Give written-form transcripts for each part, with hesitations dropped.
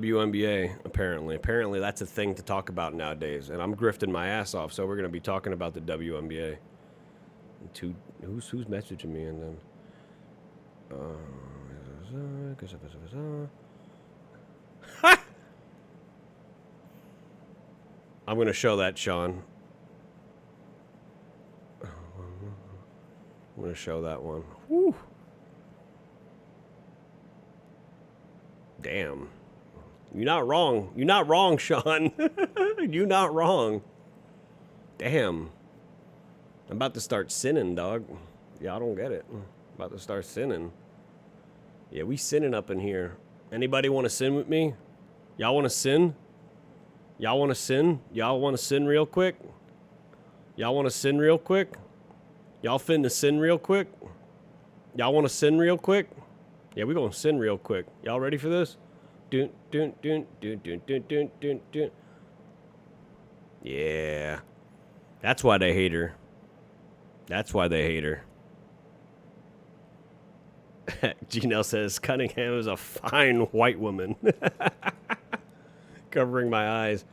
WNBA, apparently. Apparently that's a thing to talk about nowadays, and I'm grifting my ass off, so we're going to be talking about the WNBA. Who's messaging me and then I'm going to show that, Sean. I'm going to show that one. Woo. Damn. You're not wrong. You're not wrong, Sean. You're not wrong. Damn. I'm about to start sinning, dog. Y'all don't get it. I'm about to start sinning. Yeah, we sinning up in here. Anybody want to sin with me? Y'all want to sin? Y'all want to sin? Y'all want to sin real quick? Y'all want to sin real quick? Y'all finna sin real quick? Y'all want to sin real quick? Yeah, we gonna sin real quick. Y'all ready for this? Dun, dun, dun, dun, dun, dun, dun, dun, dun. Yeah. That's why they hate her. That's why they hate her. Janelle says, Cunningham is a fine white woman. Covering my eyes.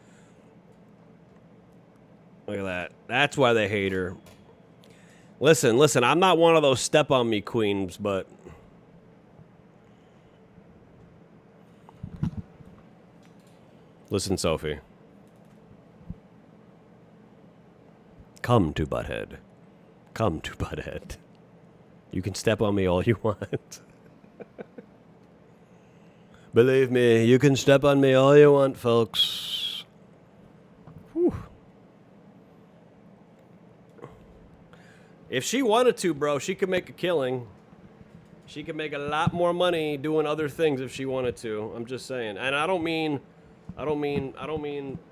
Look at that. That's why they hate her. Listen, I'm not one of those step on me queens, but listen, Sophie. Come to Butthead. Come to Butthead. You can step on me all you want. Believe me, you can step on me all you want, folks. Whew. If she wanted to, bro, she could make a killing. She could make a lot more money doing other things if she wanted to. I'm just saying. And I don't mean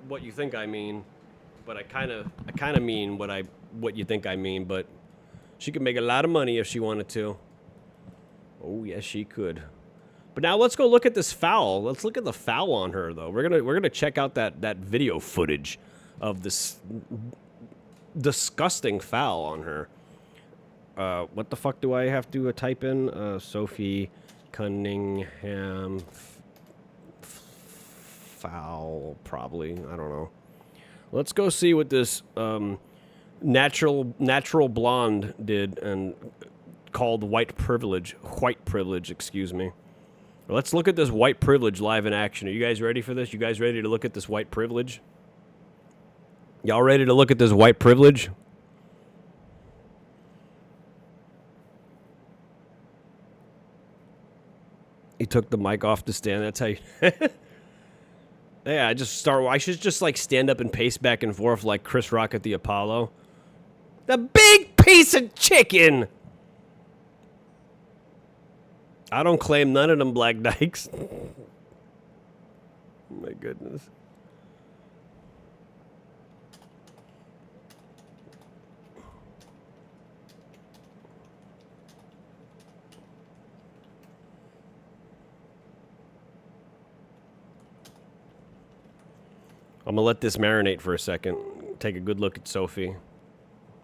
what you think I mean, but I kind of mean what you think I mean, but she could make a lot of money if she wanted to. Oh, yes, she could. But now let's go look at this foul. Let's look at the foul on her, though. We're gonna check out that video footage of this disgusting foul on her. What the fuck do I have to type in? Sophie Cunningham foul, probably. I don't know. Let's go see what this natural blonde did and called white privilege. White privilege, excuse me. Let's look at this white privilege live in action. Are you guys ready for this? You guys ready to look at this white privilege? Y'all ready to look at this white privilege? He took the mic off the stand. That's how you... Yeah, I should just like stand up and pace back and forth like Chris Rock at the Apollo. The big piece of chicken! I don't claim none of them black dykes. My goodness. I'm gonna let this marinate for a second. Take a good look at Sophie.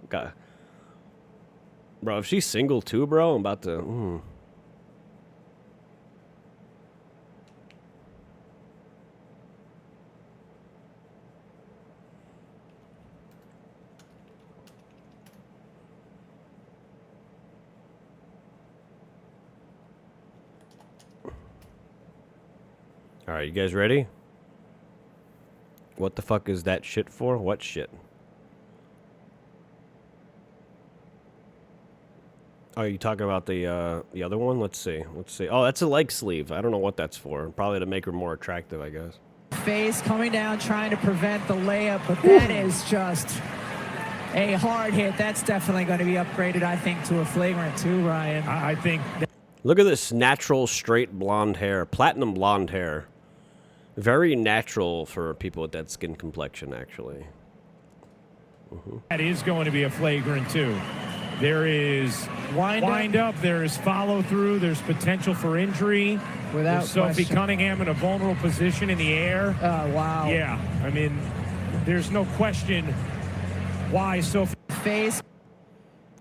God. Bro, if she's single too, bro, I'm about to... All right, you guys ready? What the fuck is that shit for? What shit? Oh, are you talking about the other one? Let's see. Oh, that's a leg sleeve. I don't know what that's for. Probably to make her more attractive, I guess. Face coming down, trying to prevent the layup, but that is just a hard hit. That's definitely going to be upgraded, I think, to a flagrant too, Ryan. I think... Look at this natural, straight blonde hair. Platinum blonde hair. Very natural for people with that skin complexion, actually. That is going to be a flagrant, too. There is wind up, there is follow through, there's potential for injury. Without Sophie question. Cunningham in a vulnerable position in the air. Oh, wow. Yeah, I mean, there's no question why Sophie... Face.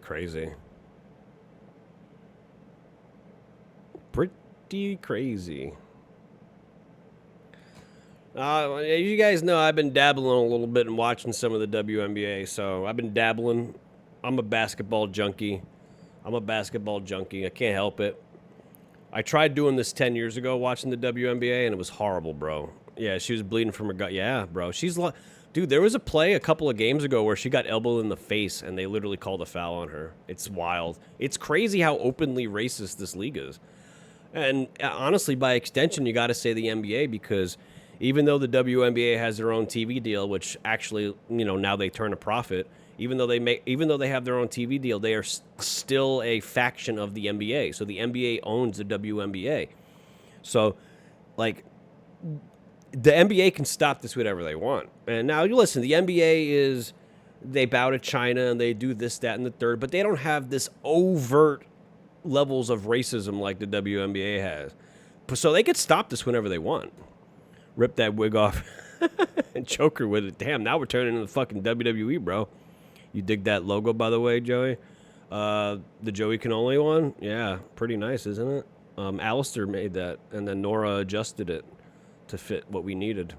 Crazy. Pretty crazy. You guys know I've been dabbling a little bit and watching some of the WNBA, so I've been dabbling. I'm a basketball junkie. I can't help it. I tried doing this 10 years ago, watching the WNBA, and it was horrible, bro. Yeah, she was bleeding from her gut. Yeah, bro. Dude, there was a play a couple of games ago where she got elbowed in the face, and they literally called a foul on her. It's wild. It's crazy how openly racist this league is. And honestly, by extension, you got to say the NBA, because even though the WNBA has their own TV deal, which actually, now they turn a profit, even though they have their own TV deal, they are still a faction of the NBA. So the NBA owns the WNBA. So, like, the NBA can stop this whatever they want. And now, you listen, the NBA they bow to China and they do this, that, and the third, but they don't have this overt levels of racism like the WNBA has. So they could stop this whenever they want. Rip that wig off and choke her with it. Damn, now we're turning into the fucking WWE, bro. You dig that logo, by the way, Joey? The Joey Cannoli one? Yeah, pretty nice, isn't it? Alistair made that, and then Nora adjusted it to fit what we needed.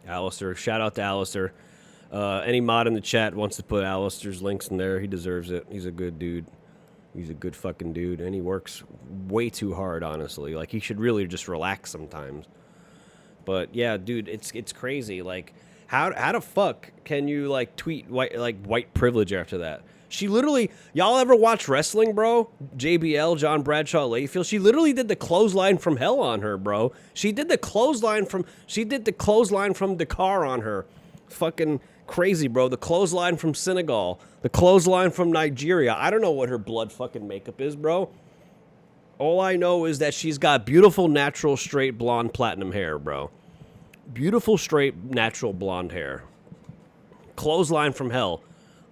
Alistair, shout out to Alistair. Any mod in the chat wants to put Alistair's links in there. He deserves it. He's a good dude. He's a good fucking dude, and he works way too hard, honestly. Like, he should really just relax sometimes. But yeah, dude, it's crazy. Like, how the fuck can you like tweet white privilege after that? She literally, y'all ever watch wrestling, bro? JBL, John Bradshaw Layfield. She literally did the clothesline from hell on her, bro. She did the clothesline from Dakar on her. Fucking crazy, bro. The clothesline from Senegal. The clothesline from Nigeria. I don't know what her blood fucking makeup is, bro. All I know is that she's got beautiful, natural, straight, blonde, platinum hair, bro. Beautiful, straight, natural, blonde hair. Clothesline from hell.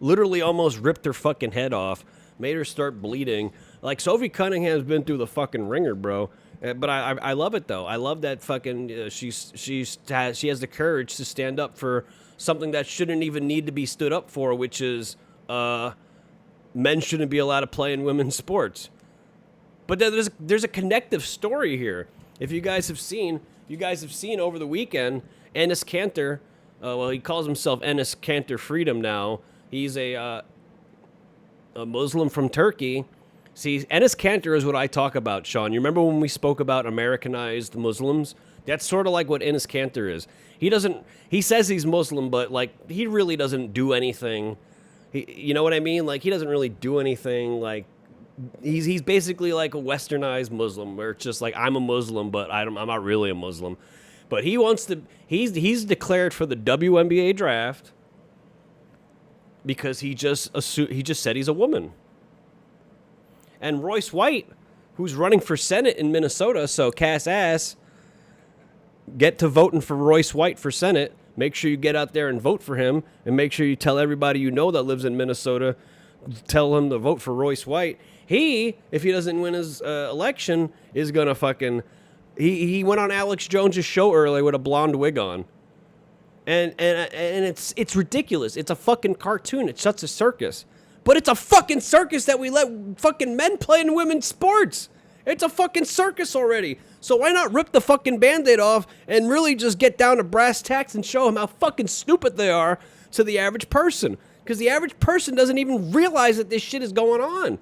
Literally almost ripped her fucking head off. Made her start bleeding. Like, Sophie Cunningham's been through the fucking ringer, bro. But I love it, though. I love that fucking... she has the courage to stand up for something that shouldn't even need to be stood up for, which is men shouldn't be allowed to play in women's sports. But there's a connective story here. If you guys have seen over the weekend, Enes Kanter, he calls himself Enes Kanter Freedom now. He's a Muslim from Turkey. See, Enes Kanter is what I talk about, Sean. You remember when we spoke about Americanized Muslims? That's sort of like what Enes Kanter is. He says he's Muslim, but like he really doesn't do anything. You know what I mean? Like, he doesn't really do anything. Like, he's basically like a westernized Muslim, where it's just like, I'm a Muslim, but I'm not really a Muslim. But he wants to. He's declared for the WNBA draft because he just said he's a woman. And Royce White, who's running for Senate in Minnesota, so Cass ass, get to voting for Royce White for Senate. Make sure you get out there and vote for him, and make sure you tell everybody you know that lives in Minnesota, tell him to vote for Royce White. He, if he doesn't win his election, is going to fucking... He went on Alex Jones' show earlier with a blonde wig on. And it's ridiculous. It's a fucking cartoon. It's such a circus. But it's a fucking circus that we let fucking men play in women's sports. It's a fucking circus already. So why not rip the fucking Band-Aid off and really just get down to brass tacks and show them how fucking stupid they are to the average person? Because the average person doesn't even realize that this shit is going on.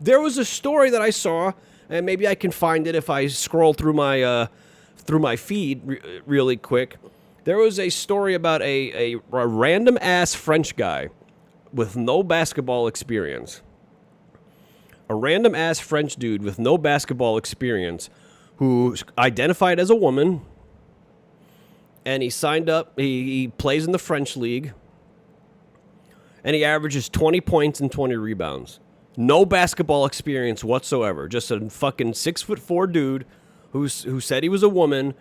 There was a story that I saw, and maybe I can find it if I scroll through my feed really quick. There was a story about a random ass French guy with no basketball experience. A random ass French dude with no basketball experience who identified as a woman, and he signed up. He plays in the French league, and he averages 20 points and 20 rebounds. No basketball experience whatsoever. Just a fucking 6'4" dude who said he was a woman,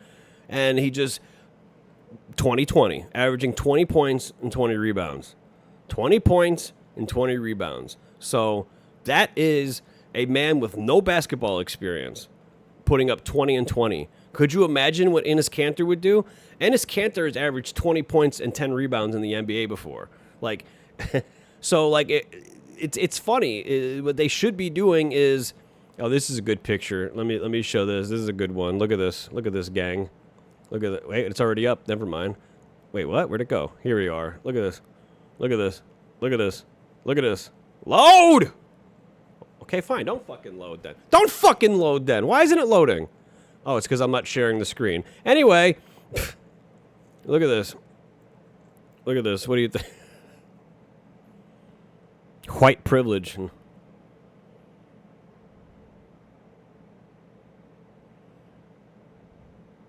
and he just 20-20, averaging 20 points and 20 rebounds. 20 points and 20 rebounds. So that is a man with no basketball experience putting up 20 and 20. Could you imagine what Enes Kanter would do? Enes Kanter has averaged 20 points and 10 rebounds in the NBA before. Like, so like it's funny. What they should be doing is, oh, this is a good picture. Let me show this. This is a good one. Look at this. Look at this, gang. Look at it. Wait, it's already up. Never mind. Wait, what? Where'd it go? Here we are. Look at this. Look at this. Look at this. Look at this. Load! Okay, fine. Don't fucking load then. Don't fucking load then. Why isn't it loading? Oh, it's because I'm not sharing the screen. Anyway, look at this. Look at this. What do you think? White privilege.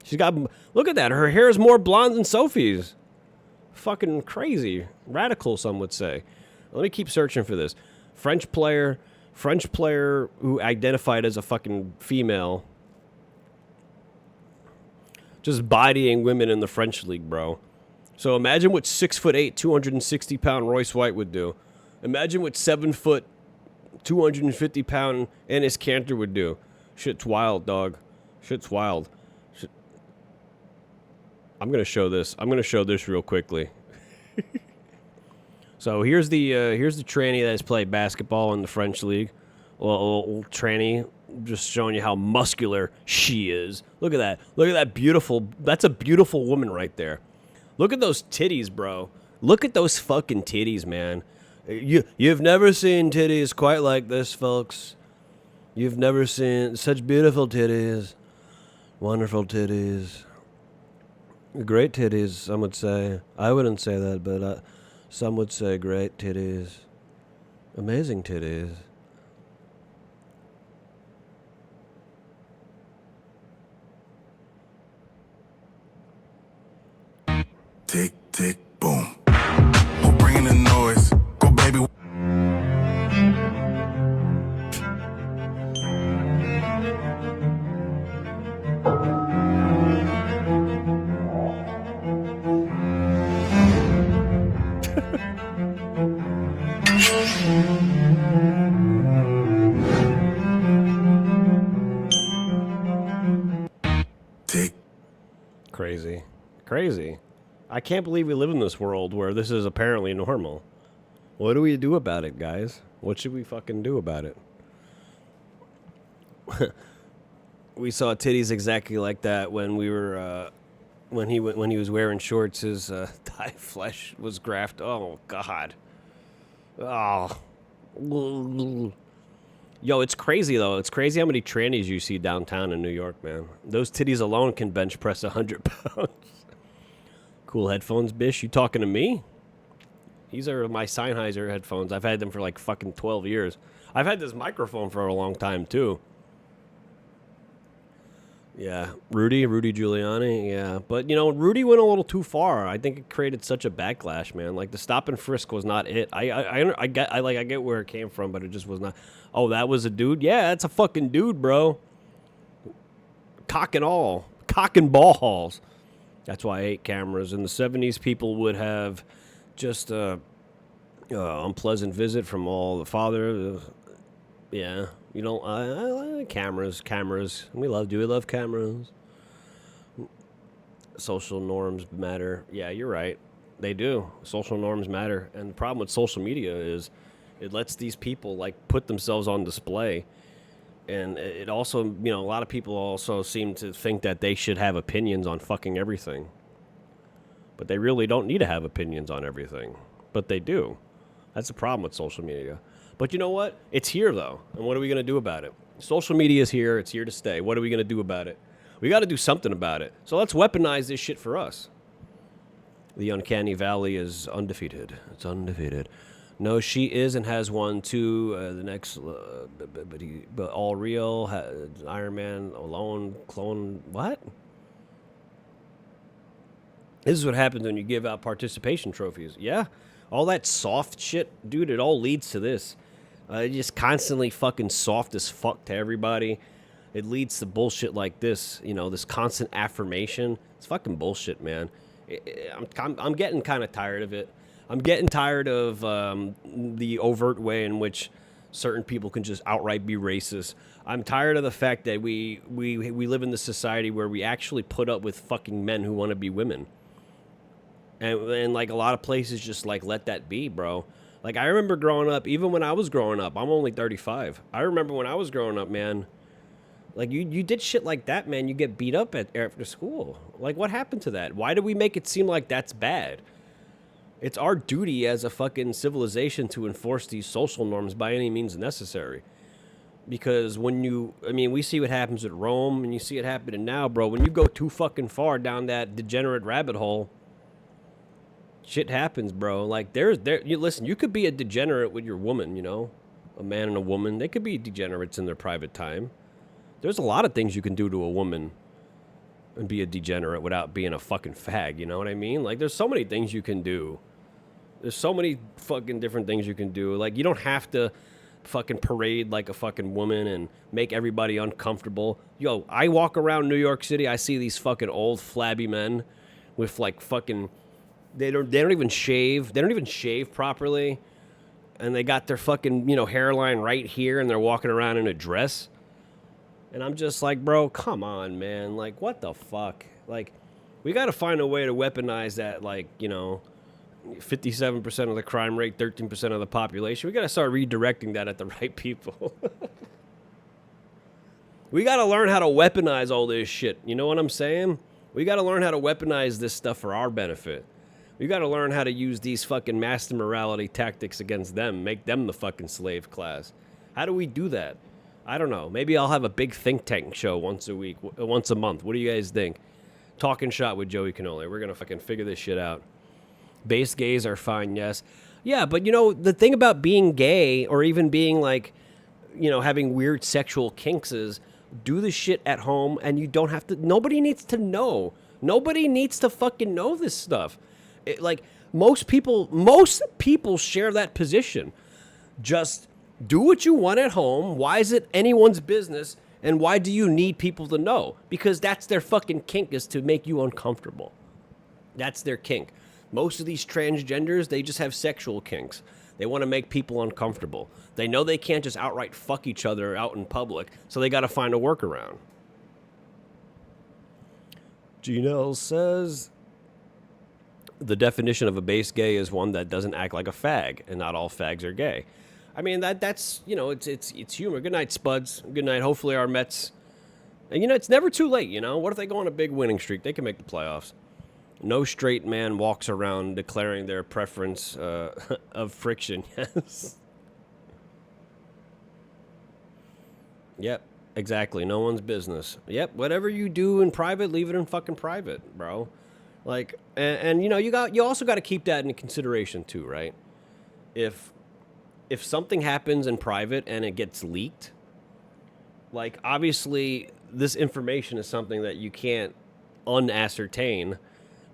She's got, look at that. Her hair is more blonde than Sophie's. Fucking crazy. Radical, some would say. Let me keep searching for this. French player who identified as a fucking female. Just bodying women in the French league, bro. So imagine what 6'8", 260-pound Royce White would do. Imagine what 7 foot, 250-pound Enes Kanter would do. Shit's wild, dog. Shit's wild. I'm gonna show this. I'm gonna show this real quickly. So here's the tranny that has played basketball in the French league. Little tranny, just showing you how muscular she is. Look at that. Look at that beautiful. That's a beautiful woman right there. Look at those titties, bro. Look at those fucking titties, man. You've never seen titties quite like this, folks. You've never seen such beautiful titties. Wonderful titties. Great titties, some would say. I wouldn't say that, but some would say great titties. Amazing titties. Tick, tick, boom. Who bringing the noise? Go, baby. Tick. Crazy. Crazy. I can't believe we live in this world where this is apparently normal. What do we do about it, guys? What should we fucking do about it? We saw titties exactly like that when we were, when he was wearing shorts. His thigh flesh was grafted. Oh God. Oh. Yo, it's crazy though. It's crazy how many trannies you see downtown in New York, man. Those titties alone can bench press 100 pounds. Cool headphones, Bish. You talking to me? These are my Sennheiser headphones. I've had them for like fucking 12 years. I've had this microphone for a long time, too. Yeah, Rudy Giuliani, yeah. But, you know, Rudy went a little too far. I think it created such a backlash, man. Like, the stop and frisk was not it. I get where it came from, but it just was not. Oh, that was a dude? Yeah, that's a fucking dude, bro. Cock and all. Cock and balls. That's why I hate cameras. In the 70s, people would have just unpleasant visit from all the father. Yeah, you know, I like cameras. We love cameras. Social norms matter. Yeah, you're right. They do. Social norms matter. And the problem with social media is it lets these people, like, put themselves on display. And it also, you know, a lot of people also seem to think that they should have opinions on fucking everything. But they really don't need to have opinions on everything. But they do. That's the problem with social media. But you know what? It's here, though. And what are we going to do about it? Social media is here. It's here to stay. What are we going to do about it? We got to do something about it. So let's weaponize this shit for us. The Uncanny Valley is undefeated. It's undefeated. No, she is and has won two. The next, but all real, Iron Man alone, clone. What? This is what happens when you give out participation trophies. Yeah, all that soft shit, dude. It all leads to this. Just constantly fucking soft as fuck to everybody. It leads to bullshit like this. You know, this constant affirmation. It's fucking bullshit, man. I'm getting kind of tired of it. I'm getting tired of the overt way in which certain people can just outright be racist. I'm tired of the fact that we live in this society where we actually put up with fucking men who want to be women. And like a lot of places just like let that be, bro. Like I remember growing up, even when I was growing up, I'm only 35. I remember when I was growing up, man, Like, you did shit like that, man. You get beat up after school. Like, what happened to that? Why do we make it seem like that's bad? It's our duty as a fucking civilization to enforce these social norms by any means necessary. Because we see what happens at Rome, and you see it happening now, bro. When you go too fucking far down that degenerate rabbit hole, shit happens, bro. Like, listen, you could be a degenerate with your woman, a man and a woman. They could be degenerates in their private time. There's a lot of things you can do to a woman and be a degenerate without being a fucking fag, you know what I mean? Like, there's so many things you can do. There's so many fucking different things you can do. Like, you don't have to fucking parade like a fucking woman and make everybody uncomfortable. Yo, I walk around New York City, I see these fucking old flabby men with like fucking, they don't even shave. They don't even shave properly. And they got their fucking, hairline right here, and they're walking around in a dress. And I'm just like, bro, come on, man. Like, what the fuck? Like, we got to find a way to weaponize that, like, 57% of the crime rate, 13% of the population. We got to start redirecting that at the right people. We got to learn how to weaponize all this shit. You know what I'm saying? We got to learn how to weaponize this stuff for our benefit. We got to learn how to use these fucking master morality tactics against them, make them the fucking slave class. How do we do that? I don't know. Maybe I'll have a big think tank show once a month. What do you guys think? Talking shop with Joey Cannoli. We're going to fucking figure this shit out. Base gays are fine, yes. Yeah, but the thing about being gay or even being like, having weird sexual kinks is do the shit at home and you don't have to, nobody needs to know. Nobody needs to fucking know this stuff. Most people share that position. Just do what you want at home. Why is it anyone's business? And why do you need people to know? Because that's their fucking kink, is to make you uncomfortable. That's their kink. Most of these transgenders, they just have sexual kinks. They want to make people uncomfortable. They know they can't just outright fuck each other out in public, so they got to find a workaround. Janelle says, the definition of a base gay is one that doesn't act like a fag, and not all fags are gay. I mean, that's it's humor. Good night, Spuds. Good night. Hopefully our Mets. And, it's never too late, What if they go on a big winning streak? They can make the playoffs. No straight man walks around declaring their preference of friction. Yes. Yep, exactly. No one's business. Yep, whatever you do in private, leave it in fucking private, bro. Like, and you also got to keep that in consideration too, right? If something happens in private and it gets leaked, like, obviously this information is something that you can't unascertain.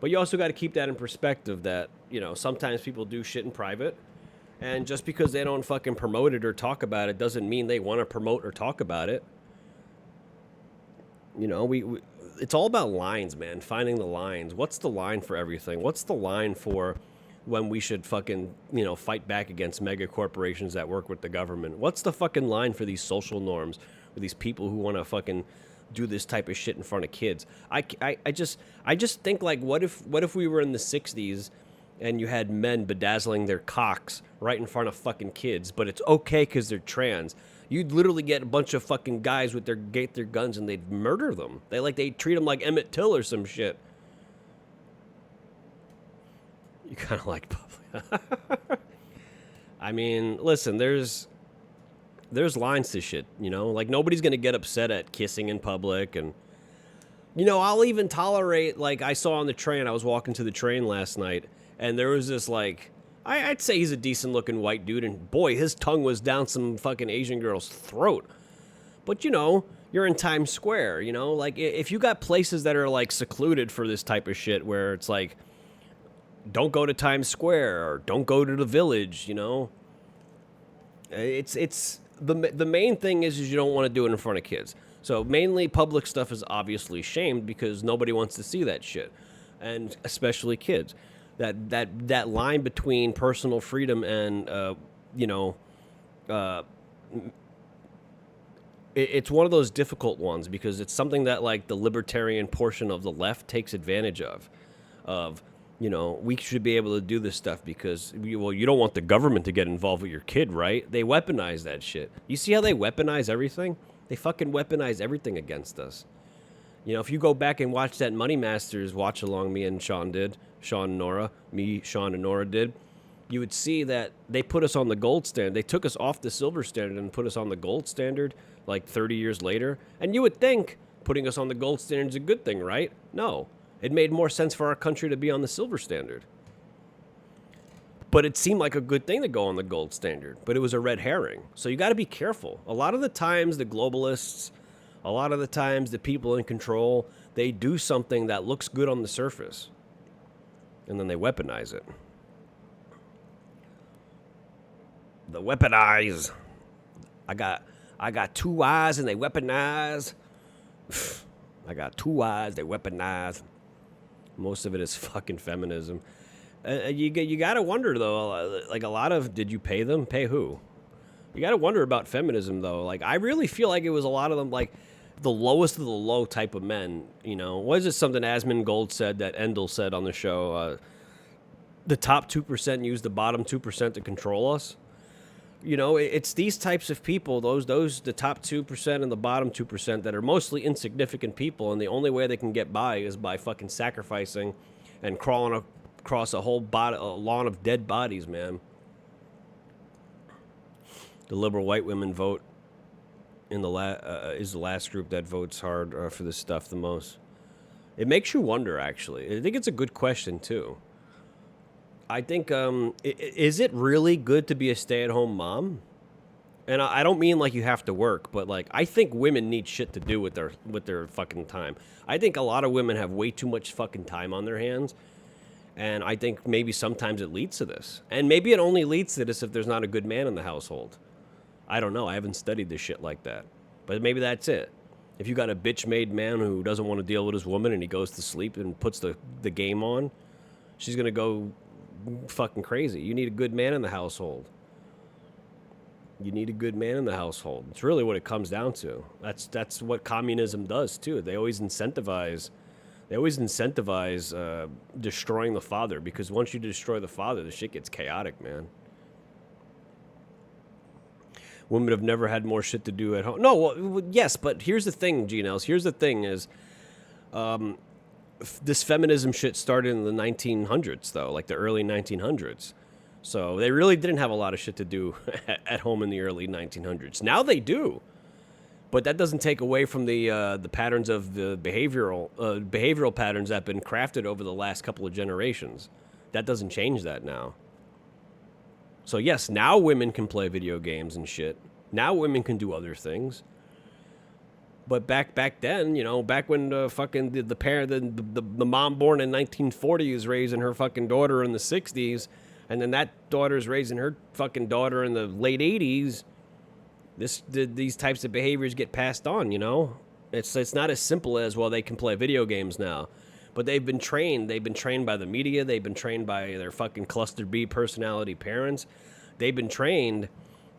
But you also got to keep that in perspective that, sometimes people do shit in private. And just because they don't fucking promote it or talk about it doesn't mean they want to promote or talk about it. It's all about lines, man. Finding the lines. What's the line for everything? What's the line for when we should fucking, fight back against mega corporations that work with the government? What's the fucking line for these social norms, for these people who want to fucking do this type of shit in front of kids? I just think, like, what if we were in the 60s and you had men bedazzling their cocks right in front of fucking kids, but it's okay because they're trans? You'd literally get a bunch of fucking guys with their guns and they'd murder them. They treat them like Emmett Till or some shit. You kind of like public. I mean, listen, there's lines to shit, Like, nobody's going to get upset at kissing in public. And, I'll even tolerate, like, I saw on the train, I was walking to the train last night, and there was this, like, I'd say he's a decent-looking white dude, and boy, his tongue was down some fucking Asian girl's throat. But, you're in Times Square, Like, if you got places that are, like, secluded for this type of shit, where it's like, don't go to Times Square, or don't go to the Village, It's the main thing is you don't want to do it in front of kids. So mainly public stuff is obviously shamed because nobody wants to see that shit, and especially kids. That line between personal freedom and it's one of those difficult ones because it's something that, like, the libertarian portion of the left takes advantage of. We should be able to do this stuff because, you don't want the government to get involved with your kid, right? They weaponize that shit. You see how they weaponize everything? They fucking weaponize everything against us. You know, if you go back and watch that Money Masters watch along me and Sean did, Sean and Nora, me, Sean and Nora did, you would see that they put us on the gold standard. They took us off the silver standard and put us on the gold standard like 30 years later. And you would think putting us on the gold standard is a good thing, right? No. It made more sense for our country to be on the silver standard. But it seemed like a good thing to go on the gold standard. But it was a red herring. So you got to be careful. A lot of the times, the globalists, a lot of the times, the people in control, they do something that looks good on the surface. And then they weaponize it. The weaponize. I got 2 eyes and they weaponize. I got 2 eyes, they weaponize. Most of it is fucking feminism. You got to wonder, though, like a lot of, did you pay them? Pay who? You got to wonder about feminism, though. Like, I really feel like it was a lot of them, like, the lowest of the low type of men, you know. Was it something Asmongold said that Endel said on the show? The top 2% use the bottom 2% to control us. You know, it's these types of people, the top 2% and the bottom 2% that are mostly insignificant people, and the only way they can get by is by fucking sacrificing and crawling across a whole lawn of dead bodies, man. The liberal white women vote in is the last group that votes hard for this stuff the most. It makes you wonder, actually. I think it's a good question, too. I think, is it really good to be a stay-at-home mom? And I don't mean like you have to work, but like I think women need shit to do with their fucking time. I think a lot of women have way too much fucking time on their hands, and I think maybe sometimes it leads to this. And maybe it only leads to this if there's not a good man in the household. I don't know. I haven't studied this shit like that. But maybe that's it. If you got a bitch-made man who doesn't want to deal with his woman and he goes to sleep and puts the game on, she's going to go fucking crazy. You need a good man in the household. You need a good man in the household. It's really what it comes down to. That's what communism does too. They always incentivize destroying the father, because once you destroy the father, the shit gets chaotic, man. Women have never had more shit to do at home. No, well, yes, but here's the thing, G-Nels. Here's the thing is, this feminism shit started in the 1900s, though, like the early 1900s. So they really didn't have a lot of shit to do at home in the early 1900s. Now they do, but that doesn't take away from the patterns of the behavioral patterns that have been crafted over the last couple of generations. That doesn't change that now. So yes, now women can play video games and shit. Now women can do other things. But back then, you know, back when the mom born in 1940 is raising her fucking daughter in the 60s, and then that daughter's raising her fucking daughter in the late 80s, these types of behaviors get passed on, you know? It's not as simple as, well, they can play video games now. But they've been trained. They've been trained by the media. They've been trained by their fucking cluster B personality parents. They've been trained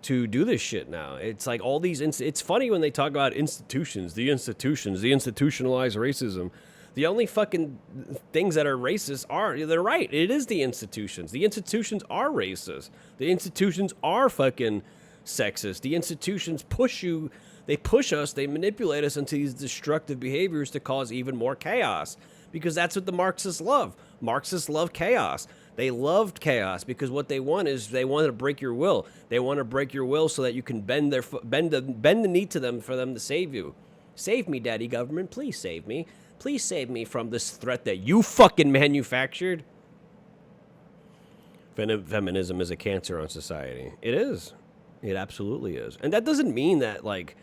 to do this shit now. It's like all these... It's funny when they talk about institutions, the institutionalized racism. The only fucking things that are racist they're right. It is the institutions. The institutions are racist. The institutions are fucking sexist. The institutions push you... They push us, they manipulate us into these destructive behaviors to cause even more chaos. Because that's what the Marxists love. Marxists love chaos. They loved chaos because what they want is they want to break your will. They want to break your will so that you can bend the knee to them for them to save you. Save me, daddy government. Please save me. Please save me from this threat that you fucking manufactured. Feminism is a cancer on society. It is. It absolutely is. And that doesn't mean that, like,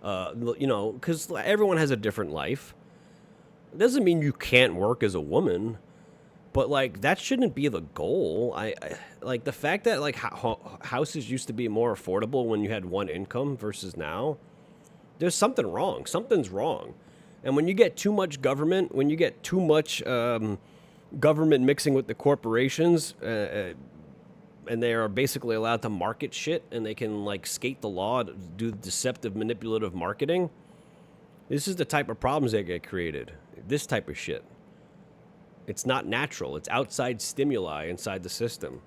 you know, because everyone has a different life. It doesn't mean you can't work as a woman, but like that shouldn't be the goal. I like the fact that like houses used to be more affordable when you had one income versus now. There's something wrong. Something's wrong. And when you get too much government, when you get too much government mixing with the corporations, and they are basically allowed to market shit, and they can like skate the law, do deceptive, manipulative marketing. This is the type of problems that get created. This type of shit. It's not natural. It's outside stimuli inside the system.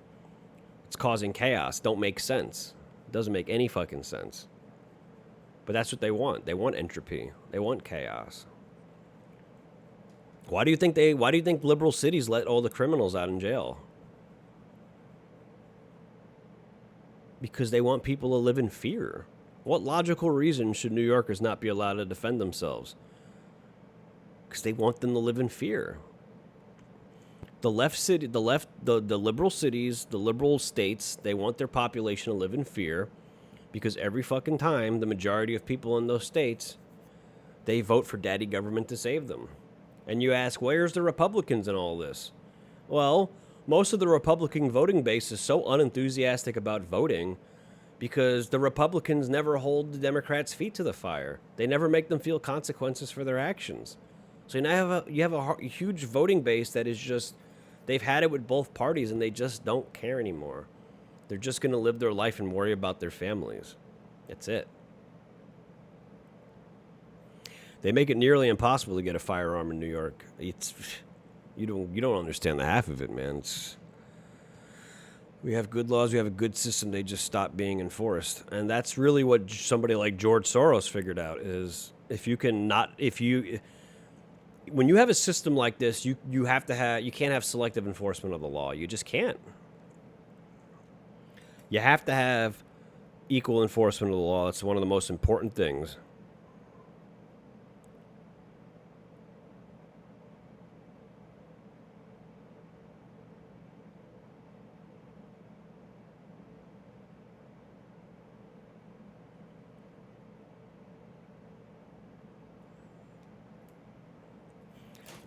It's causing chaos. Don't make sense. It doesn't make any fucking sense. But that's what they want. They want entropy. They want chaos. Why do you think liberal cities let all the criminals out in jail? Because they want people to live in fear. What logical reason should New Yorkers not be allowed to defend themselves? Because they want them to live in fear. The liberal cities, the liberal states, they want their population to live in fear because every fucking time the majority of people in those states, they vote for daddy government to save them. And you ask, where's the Republicans in all this? Well, most of the Republican voting base is so unenthusiastic about voting because the Republicans never hold the Democrats' feet to the fire. They never make them feel consequences for their actions. So now you have a huge voting base that is just, they've had it with both parties and they just don't care anymore. They're just going to live their life and worry about their families. That's it. They make it nearly impossible to get a firearm in New York. You don't understand the half of it, man. We have good laws, we have a good system, they just stop being enforced. And that's really what somebody like George Soros figured out is when you have a system like this, you can't have selective enforcement of the law. You just can't. You have to have equal enforcement of the law. That's one of the most important things.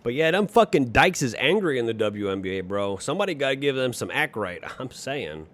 But yeah, them fucking dykes is angry in the WNBA, bro. Somebody got to give them some act right. I'm saying.